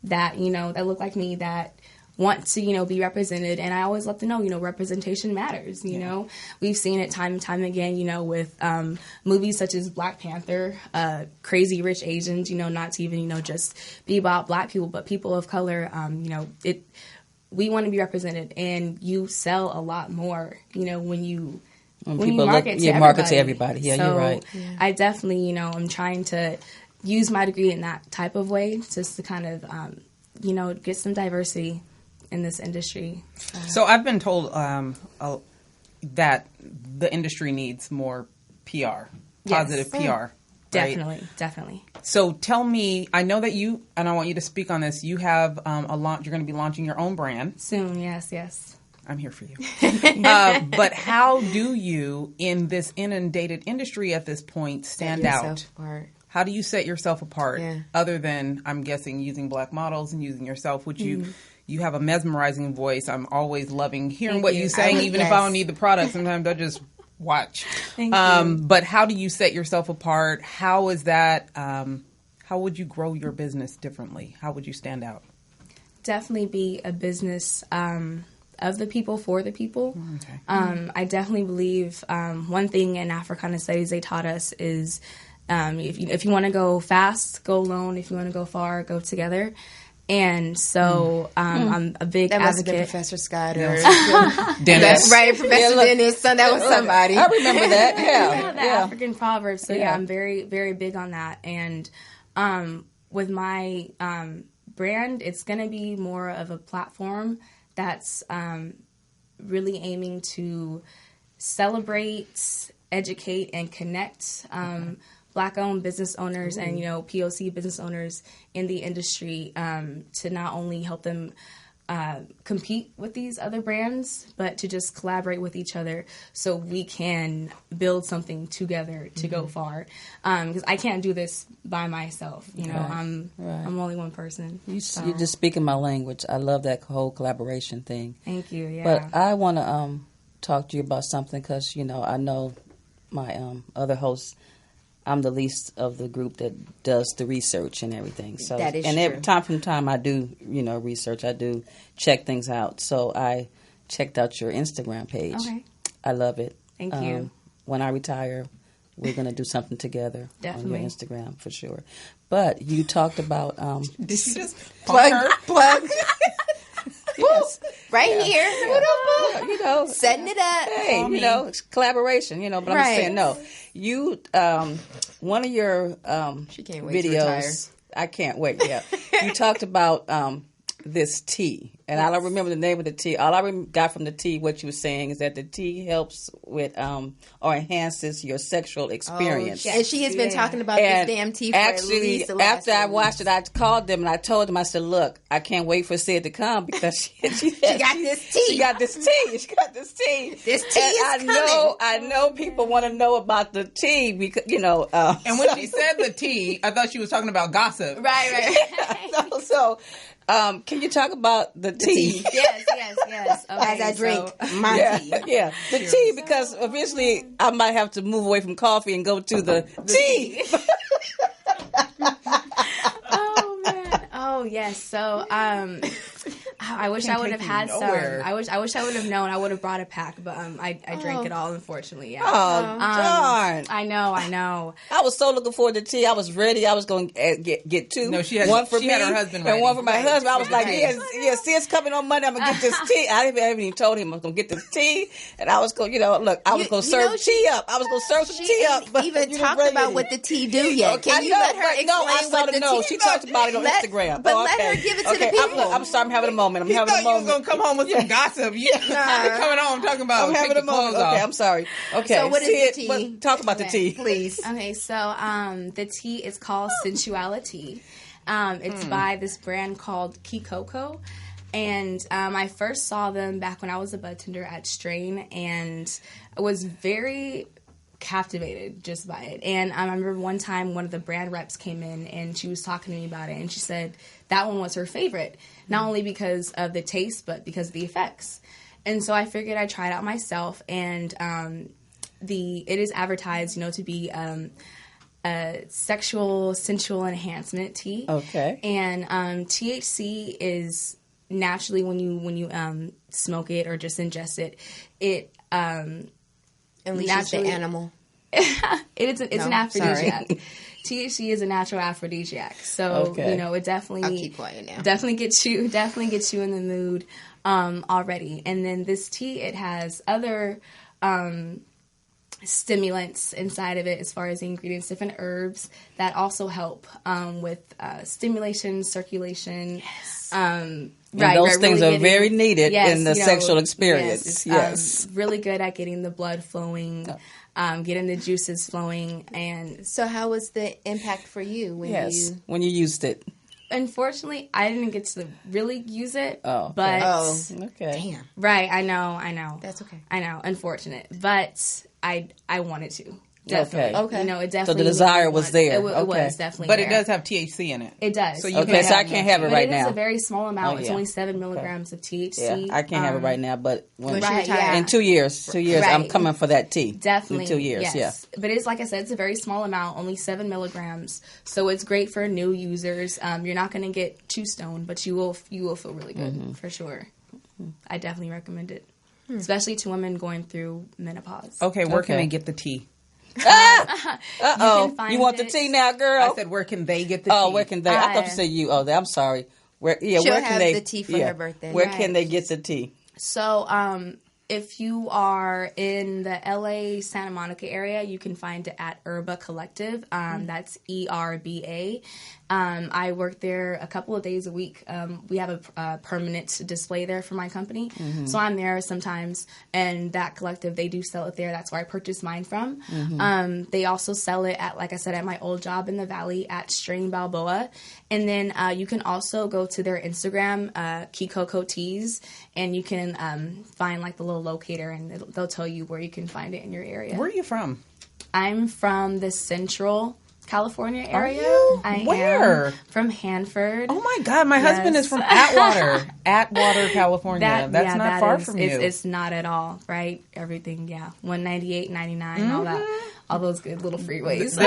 that, that look like me, that want to, be represented. And I always let them know, representation matters. We've seen it time and time again, with movies such as Black Panther, Crazy Rich Asians, not to even, just be about Black people, but people of color. We want to be represented, and you sell a lot more, when you market to everybody. Yeah, so you're right. Yeah. I definitely, I'm trying to use my degree in that type of way, just to kind of, get some diversity in this industry. So I've been told that the industry needs more PR, positive PR. Definitely, right? Definitely. So tell me, I know that you, and I want you to speak on this, you have you're going to be launching your own brand. Soon, yes. I'm here for you. But how do you, in this inundated industry at this point, stand out? Apart. How do you set yourself apart, Yeah. other than, I'm guessing, using Black models and using yourself, which you have a mesmerizing voice. I'm always loving hearing Thank what you. you're saying, even if I don't need the product. Sometimes I just watch. Thank you. But how do you set yourself apart? How is that? How would you grow your business differently? How would you stand out? Definitely be a business of the people, for the people. Okay. I definitely believe one thing in Africana studies they taught us is if you want to go fast, go alone. If you want to go far, go together. And so I'm a big That must have been advocate. Professor Scott or Dennis. right, Professor Dennis. So that was somebody. I remember that. Yeah, the Yeah. African proverb. So yeah, I'm very, very big on that. And with my brand, it's going to be more of a platform that's really aiming to celebrate, educate, and connect Black-owned business owners and, POC business owners in the industry to not only help them compete with these other brands, but to just collaborate with each other so we can build something together to go far. Because I can't do this by myself. I'm only one person. You're just speaking my language. I love that whole collaboration thing. Thank you. Yeah. But I want to talk to you about something because, I know my other hosts, I'm the least of the group that does the research and everything. So, That is and true. every time from time I do, research. I do check things out. So I checked out your Instagram page. Okay. I love it. Thank you. When I retire, we're going to do something together Definitely. on your Instagram for sure. But you talked about Did you just plug. yes. Right here. Setting it up. Hey, it's collaboration, but I'm just saying, no. You, one of your She can't wait to videos, retire. I can't wait, yeah. You talked about this tea, and I don't remember the name of the tea. All I got from the tea, what you were saying, is that the tea helps with or enhances your sexual experience. And she has been talking about And this damn tea for at least the last after I 4 watched it, I called them and I told them, I said, look, I can't wait for Sid to come because she got this tea. She got this tea. She got this tea. This tea is coming. I know people want to know about the tea because, And when she said the tea, I thought she was talking about gossip. Right. So, can you talk about the tea? Yes. Okay, As I drink my tea. Yeah, the tea, because eventually I might have to move away from coffee and go to the tea. Oh man. Oh yes. So I wish I would have had nowhere. some. I wish I would have known. I would have brought a pack, but I drank it all, unfortunately. Yeah. Oh, darn. I know. I was so looking forward to tea. I was ready. I was going to get two. No, she had one for she me had her husband and ready. one for my husband. I was like, Right. Sid's coming on Monday. I'm going to get this tea. I haven't even told him I was going to get this tea. And I was going, look, I was going to serve tea up. I was going to serve some tea up. She But even you talked didn't about bring what it. the tea do yet. Okay, Can you let her explain I saw what the no. tea She talked about it on let, Instagram. But Oh, let okay. her give it to Okay, the people. I'm sorry. I'm having a moment. I'm You having thought a you was moment. going to come home with some gossip. You coming home talking about I'm having take a your moment. clothes Okay, off. I'm sorry. Okay, So what is Sid, the tea? what- talk about the tea, Please. Okay, so the tea is called Sensuality. It's by this brand called Kikoko. And I first saw them back when I was a bud tender at Strain, and I was very captivated just by it. And I remember one time one of the brand reps came in and she was talking to me about it, and she said that one was her favorite, not only because of the taste, but because of the effects. And so I figured I'd try it out myself. And it is advertised, to be a sexual, sensual enhancement tea. Okay. And THC is naturally, when you smoke it or just ingest it, it unleashes the animal. It's an aphrodisiac. THC is a natural aphrodisiac, so it definitely. I'll keep quiet now. Definitely gets you in the mood already. And then this tea, it has other stimulants inside of it as far as the ingredients, different herbs that also help with stimulation, circulation. Yes. Those things are very needed in the sexual experience. Yes. Really good at getting the blood flowing, getting the juices flowing. And so how was the impact for you when you used it? Unfortunately, I didn't get to really use it. Oh, okay. But okay. Damn. Right, I know. That's okay. I know, unfortunate. But I wanted to. Definitely. Okay. It definitely. So the desire was there. It was definitely but there. it does have THC in it. It does. So so I can't have it right now. But it is a very small amount. It's only 7 milligrams of THC. Yeah, I can't have it right now, but in 2 years, I'm coming for that tea. Definitely. In 2 years, yes. But it's, like I said, it's a very small amount, only 7 milligrams. So it's great for new users. You're not going to get too stoned, but you will feel really good, for sure. I definitely recommend it, especially to women going through menopause. Okay, where can they get the tea? You want the tea now, girl? I said, where can they get the tea? Oh, where can they? I thought you said you. Oh, I'm sorry. Where can they the tea for her birthday? Where can they get the tea? So, if you are in the LA Santa Monica area, you can find it at Herba Collective. That's ERBA. I work there a couple of days a week. We have a permanent display there for my company. So I'm there sometimes. And that collective, they do sell it there. That's where I purchased mine from. They also sell it at, like I said, at my old job in the Valley at Strain Balboa. And then you can also go to their Instagram, Kikoko Teas, and you can find like the little locator, and they'll tell you where you can find it in your area. Where are you from? I'm from the Central California area. Where? Am from Hanford. Oh my God, my husband is from Atwater, California. That's not far from you. It's not at all, right? Everything, 198, 99, all that. All those good little freeways.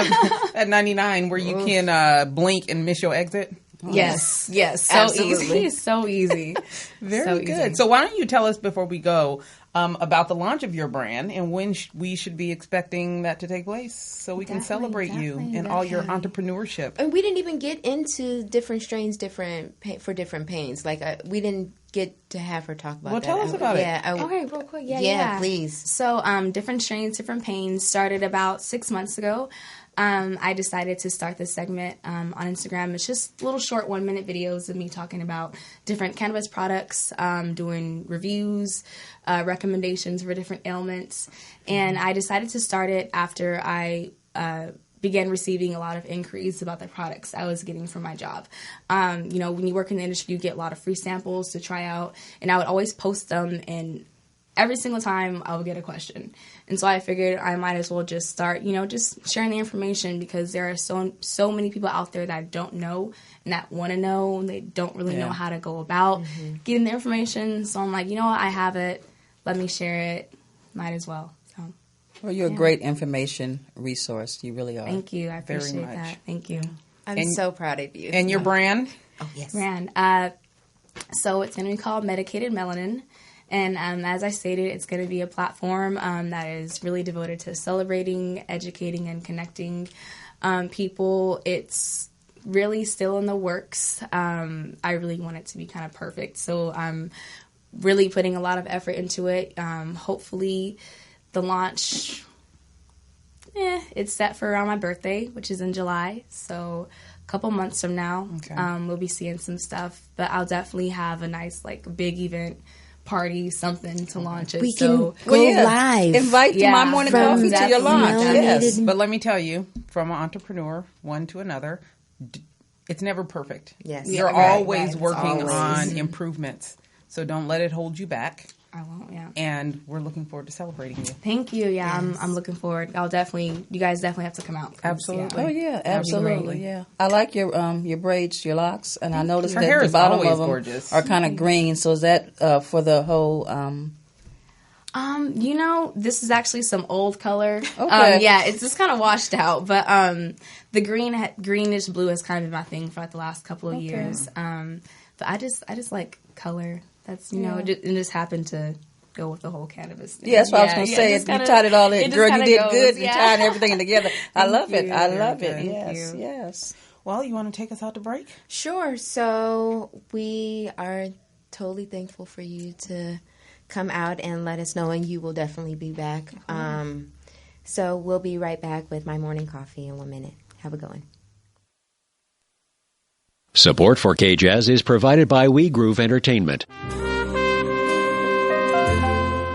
At 99, where you can blink and miss your exit. Yes. So Absolutely. easy. So easy. Very good. Easy. So why don't you tell us before we go about the launch of your brand and when we should be expecting that to take place so we can celebrate you and all your entrepreneurship. And we didn't even get into different strains for different pains. Like we didn't get to have her talk about that. Well, tell us about it. Okay, real quick. Yeah, please. So different strains, different pains started about 6 months ago. I decided to start this segment on Instagram. It's just little short 1-minute videos of me talking about different cannabis products, doing reviews, recommendations for different ailments. And I decided to start it after I began receiving a lot of inquiries about the products I was getting from my job. When you work in the industry, you get a lot of free samples to try out. And I would always post them, and every single time I would get a question. And so I figured I might as well just start, just sharing the information, because there are so many people out there that don't know and that want to know, and they don't really know how to go about getting the information. So I'm like, what, I have it. Let me share it. Might as well. So, well, you're a great information resource. You really are. Thank you. I appreciate that. Thank you. I'm so proud of you. And your brand? Oh, yes. Brand. So it's going to be called Medicated Melanin. And as I stated, it's going to be a platform that is really devoted to celebrating, educating, and connecting people. It's really still in the works. I really want it to be kind of perfect. So I'm really putting a lot of effort into it. Hopefully the launch, it's set for around my birthday, which is in July. So a couple months from now, we'll be seeing some stuff. But I'll definitely have a nice, big event party, something to launch it. We can go live. Invite My Morning Coffee to your launch. Yes. But let me tell you, from an entrepreneur, one to another, it's never perfect. Yes. You're always working on improvements. So don't let it hold you back. I won't, And we're looking forward to celebrating you. Thank you. Yeah, yes. I'm looking forward. You guys definitely have to come out. Absolutely. Oh, yeah, absolutely. Yeah. I like your braids, your locks, and I noticed her that hair the is bottom always of them gorgeous. are kind of green. So is that for the whole This is actually some old color. Okay. Yeah, it's just kind of washed out, but the greenish blue has kind of been my thing for like the last couple of years. But I just like color. That's it just happened to go with the whole cannabis thing. Yeah, that's what I was going to say. You tied it all in. Girl, you did good. You tied everything together. I love it. I love it. Yes, yes. Well, you want to take us out to break? Sure. So we are totally thankful for you to come out and let us know, and you will definitely be back. So we'll be right back with My Morning Coffee in 1 minute. Have a good one. Support for K-Jazz is provided by We Groove Entertainment.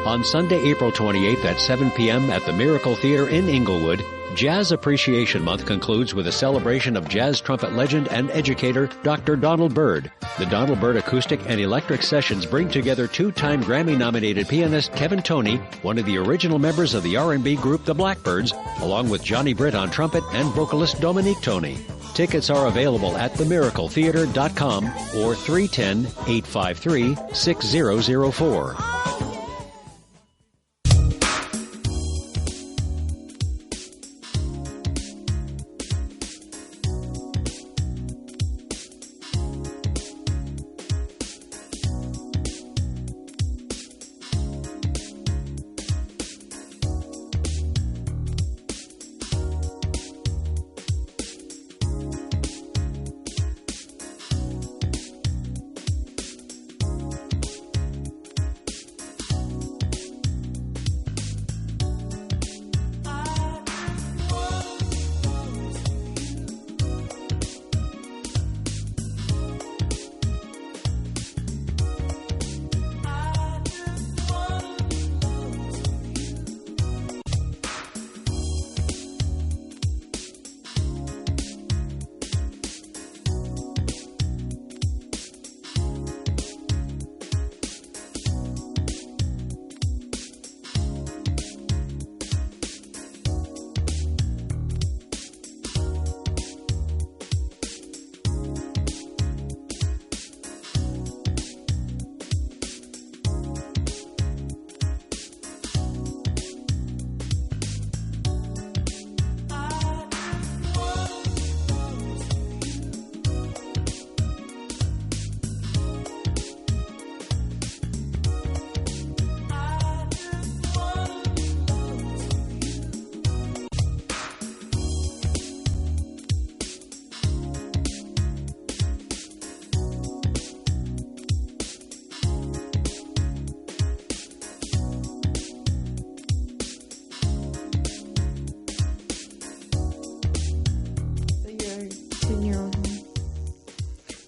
On Sunday, April 28th at 7 p.m. at the Miracle Theater in Inglewood, Jazz Appreciation Month concludes with a celebration of jazz trumpet legend and educator Dr. Donald Byrd. The Donald Byrd Acoustic and Electric Sessions bring together two-time Grammy-nominated pianist Kevin Toney, one of the original members of the R&B group The Blackbirds, along with Johnny Britt on trumpet and vocalist Dominique Toney. Tickets are available at themiracletheater.com or 310-853-6004.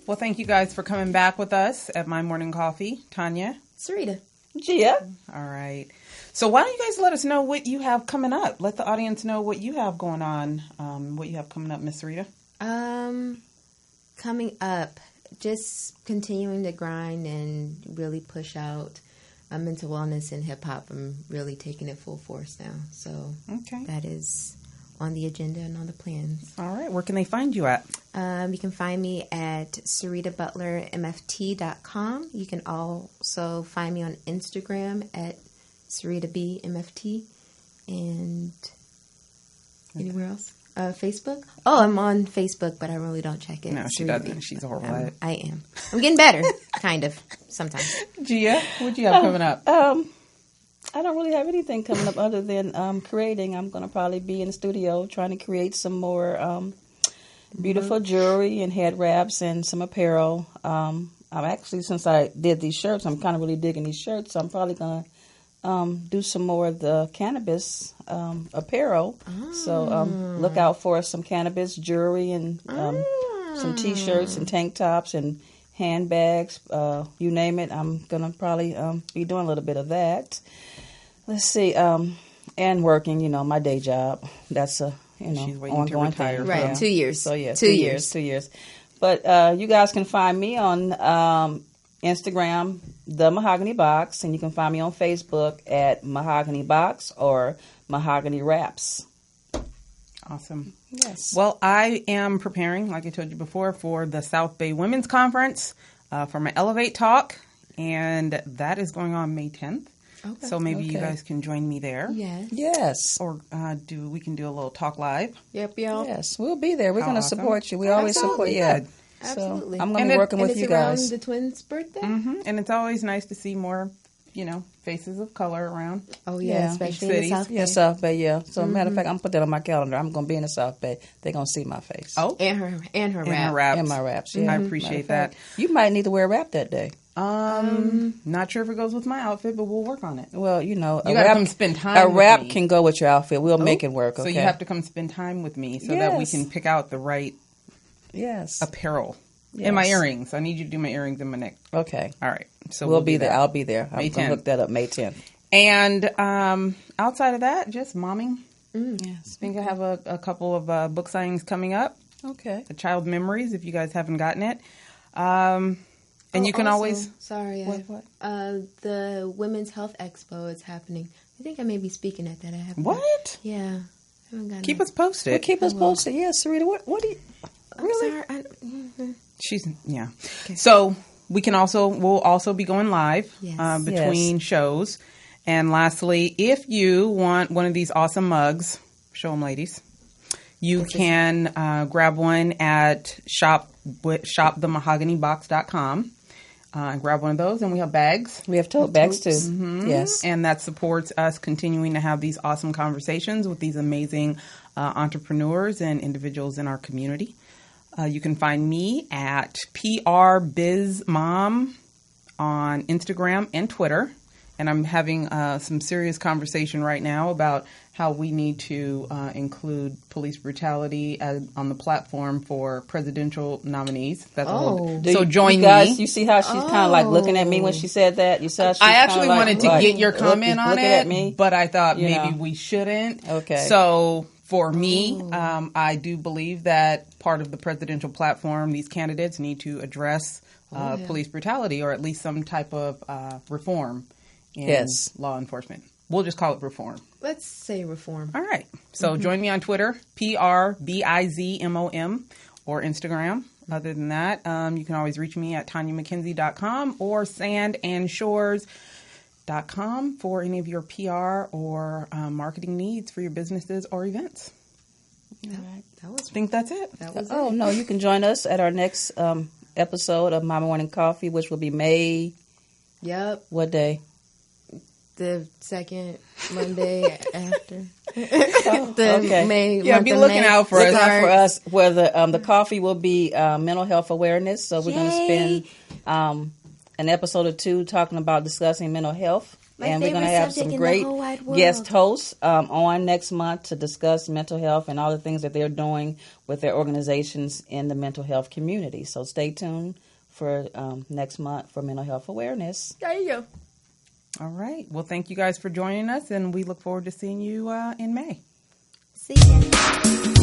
Well, thank you guys for coming back with us at My Morning Coffee. Tonya. Syreeta. Gia. All right. So why don't you guys let us know what you have coming up? Let the audience know what you have going on, what you have coming up, Miss Syreeta. Coming up, just continuing to grind and really push out mental wellness and hip-hop. I'm really taking it full force now. So that is on the agenda and on the plans. All right. Where can they find you at? You can find me at SyreetaButlerMFT.com. You can also find me on Instagram at SyreetaBMFT. And anywhere else? Facebook? Oh, I'm on Facebook, but I really don't check it. No, she doesn't. She's horrible at it. I am. I'm getting better, kind of, sometimes. Gia, what do you have coming up? I don't really have anything coming up other than creating. I'm going to probably be in the studio trying to create some more beautiful jewelry and head wraps and some apparel. I'm actually, since I did these shirts, I'm kind of really digging these shirts. So I'm probably going to do some more of the cannabis apparel. So look out for some cannabis jewelry and some T-shirts and tank tops and handbags, you name it. I'm going to probably be doing a little bit of that. Let's see, and working, my day job. That's a, She's waiting ongoing to retire. thing. Right, Yeah. 2 years. So, yeah, 2 years. 2 years. But you guys can find me on Instagram, The Mahogany Box, and you can find me on Facebook at Mahogany Box or Mahogany Wraps. Awesome. Yes. Well, I am preparing, like I told you before, for the South Bay Women's Conference for my Elevate talk, and that is going on May 10th. Okay. So maybe you Okay. guys can join me there. Yes. Yes. Or we can do a little talk live. Yep, y'all. Yes, we'll be there. We're How going to awesome. support you. We always support. Absolutely. Yeah. Good. Absolutely. So I'm going And to be it- working And with it's you around guys. the twins' birthday? And it's always nice to see more, faces of color around. Oh, yeah, Yeah. especially Big in the cities. South Bay. Yeah, South Bay, yeah. So, matter of fact, I'm going to put that on my calendar. I'm going to be in the South Bay. They're going to see my face. Oh, And her and rap. her raps. And my raps, yeah. I Matter appreciate of fact, that. You might need to wear a wrap that day. Not sure if it goes with my outfit, but we'll work on it. Well, You a gotta wrap, come spend time a with wrap me. can go with your outfit. We'll make it work, okay? So you have to come spend time with me so that we Yes. can pick out the right Yes. apparel. Yes. And my earrings. I need you to do my earrings and my neck. Okay. All right. So We'll do be there. that. I'll be there. I'm May going to 10th. hook that up May 10th. And outside of that, just momming. Yes. I think I have a couple of book signings coming up. Okay. The Child Memories, if you guys haven't gotten it. And you can also, always... Sorry. What? The Women's Health Expo is happening. I think I may be speaking at that. I haven't. What? Yeah. I haven't gotten Keep it. us posted. Well, keep us posted. Yes, Syreeta. What do you... I'm Really? sorry. She's So we'll also be going live Yes. between shows. And lastly, if you want one of these awesome mugs, show them, ladies. You can grab one at shopthemahoganybox.com. Grab one of those, and we have bags. We have tote bags, too. Yes. And that supports us continuing to have these awesome conversations with these amazing entrepreneurs and individuals in our community. You can find me at PRBizMom on Instagram and Twitter. And I'm having some serious conversation right now about how we need to include police brutality on the platform for presidential nominees. That's so join you guys, me. You see how she's kind of like looking at me when she said that? You saw she's I actually kinda like, wanted to like, get your comment on looking it, at me. but I thought You maybe know. we shouldn't. Okay. So for me, I do believe that part of the presidential platform, these candidates need to address police brutality or at least some type of reform in law enforcement. We'll just call it reform. Let's say reform. All right. So join me on Twitter, PRBizMom, or Instagram. Other than that, you can always reach me at TonyaMcKenzie.com or SandandShores.com for any of your PR or marketing needs for your businesses or events. All right. I think that's it. Oh, no, you can join us at our next episode of My Morning Coffee, which will be May... Yep. What day? The second Monday after. Okay. May. Yeah, month be of looking May. out for Look us. out for us, where the coffee will be mental health awareness. So we're going to spend an episode or two discussing mental health. And we're going to have some great guest hosts on next month to discuss mental health and all the things that they're doing with their organizations in the mental health community. So stay tuned for next month for mental health awareness. There you go. All right. Well, thank you guys for joining us, and we look forward to seeing you in May. See ya.